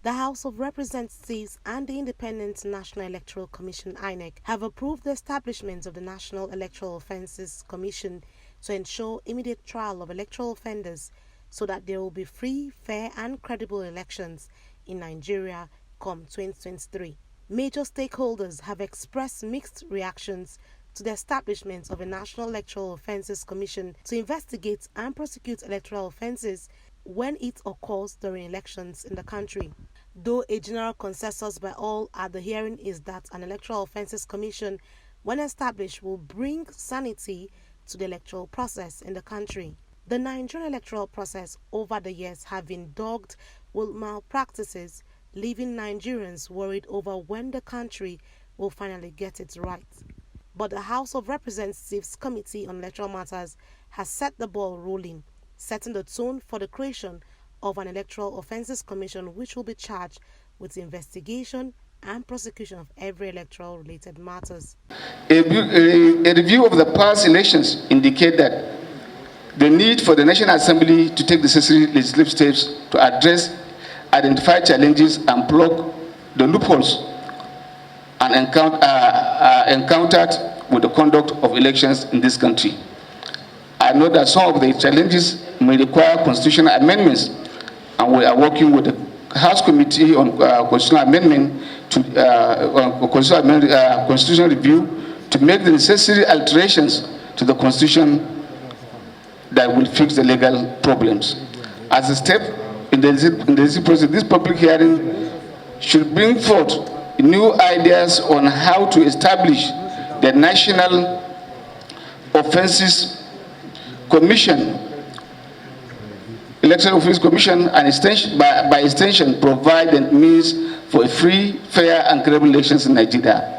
The House of Representatives and the Independent National Electoral Commission (INEC) have approved the establishment of the National Electoral Offences Commission to ensure immediate trial of electoral offenders so that there will be free, fair and credible elections in Nigeria come 2023. Major stakeholders have expressed mixed reactions to the establishment of a National Electoral Offences Commission to investigate and prosecute electoral offences when it occurs during elections in the country. Though a general consensus by all at the hearing is that an Electoral Offences Commission, when established, will bring sanity to the electoral process in the country. The Nigerian electoral process over the years have been dogged with malpractices, leaving Nigerians worried over when the country will finally get it right. But the House of Representatives Committee on Electoral Matters has set the ball rolling, setting the tone for the creation of an Electoral Offences Commission which will be charged with investigation and prosecution of every electoral-related matters. A review of the past elections indicate that the need for the National Assembly to take necessary legislative steps to address identified challenges and plug the loopholes and encountered with the conduct of elections in this country. I know that some of the challenges may require constitutional amendments, and we are working with the House Committee on Constitutional Amendment to constitutional review to make the necessary alterations to the Constitution that will fix the legal problems. As a step in the process, this public hearing should bring forth new ideas on how to establish the National Offences Commission, Electoral Offences Commission, and by extension, provide the means for free, fair, and credible elections in Nigeria.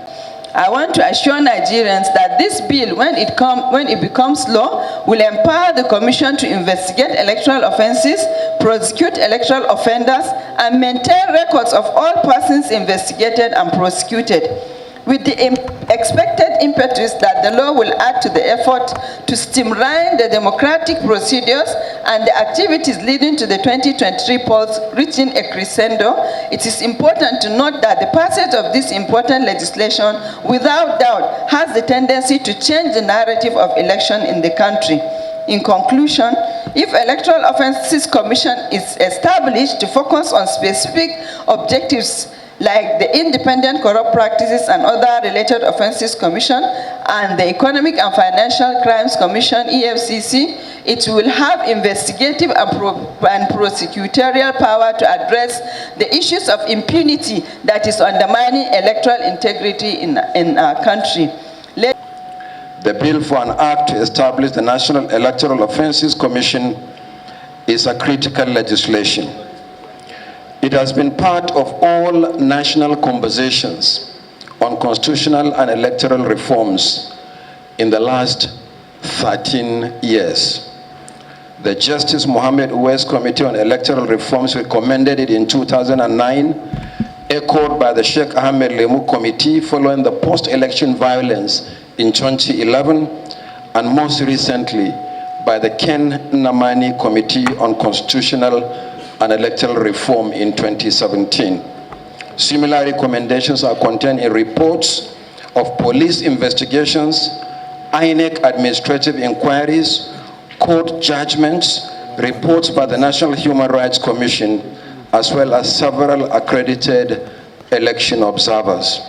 I want to assure Nigerians that this bill, when it becomes law, will empower the Commission to investigate electoral offences, prosecute electoral offenders, and maintain records of all persons investigated and prosecuted, with the expected impetus that the law will add to the effort to streamline the democratic procedures and the activities leading to the 2023 polls reaching a crescendo. It is important to note that the passage of this important legislation, without doubt, has the tendency to change the narrative of election in the country. In conclusion, if Electoral Offences Commission is established to focus on specific objectives like the Independent Corrupt Practices and Other Related Offences Commission and the Economic and Financial Crimes Commission, EFCC, it will have investigative and prosecutorial power to address the issues of impunity that is undermining electoral integrity in our country. The bill for an act to establish the National Electoral Offences Commission is a critical legislation. It has been part of all national conversations on constitutional and electoral reforms in the last 13 years. The Justice Mohammed Uwais Committee on Electoral Reforms recommended it in 2009, echoed by the Sheikh Ahmed Lemu Committee following the post-election violence in 2011, and most recently by the Ken Namani Committee on Constitutional and Electoral Reform in 2017. Similar recommendations are contained in reports of police investigations, INEC administrative inquiries, court judgments, reports by the National Human Rights Commission, as well as several accredited election observers.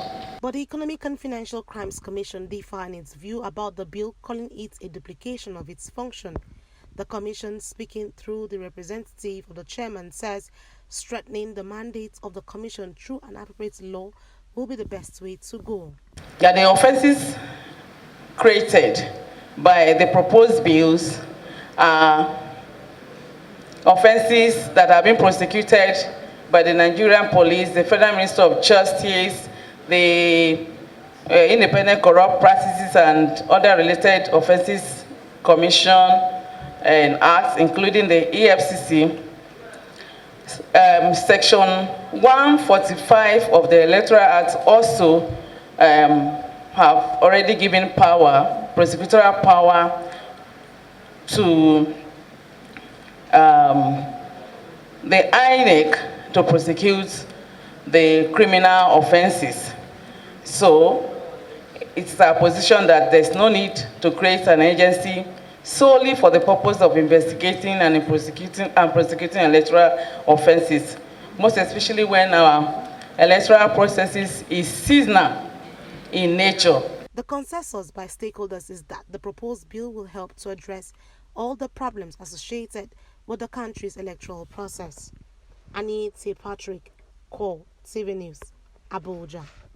But the Economic and Financial Crimes Commission differed its view about the bill, calling it a duplication of its function. The Commission, speaking through the representative of the chairman, says strengthening the mandate of the Commission through an appropriate law will be the best way to go. That the offences created by the proposed bills are offences that have been prosecuted by the Nigerian Police, the Federal Minister of Justice, the Independent Corrupt Practices and Other Related Offences Commission, and acts, including the EFCC. Section 145 of the Electoral Act also have already given power, prosecutorial power, to the INEC, to prosecute the criminal offenses. So it's our position that there's no need to create an agency solely for the purpose of investigating and prosecuting electoral offenses, most especially when our electoral processes is seasonal in nature. The consensus by stakeholders is that the proposed bill will help to address all the problems associated with the country's electoral process. Annie T. Patrick, Core TV News, Abuja.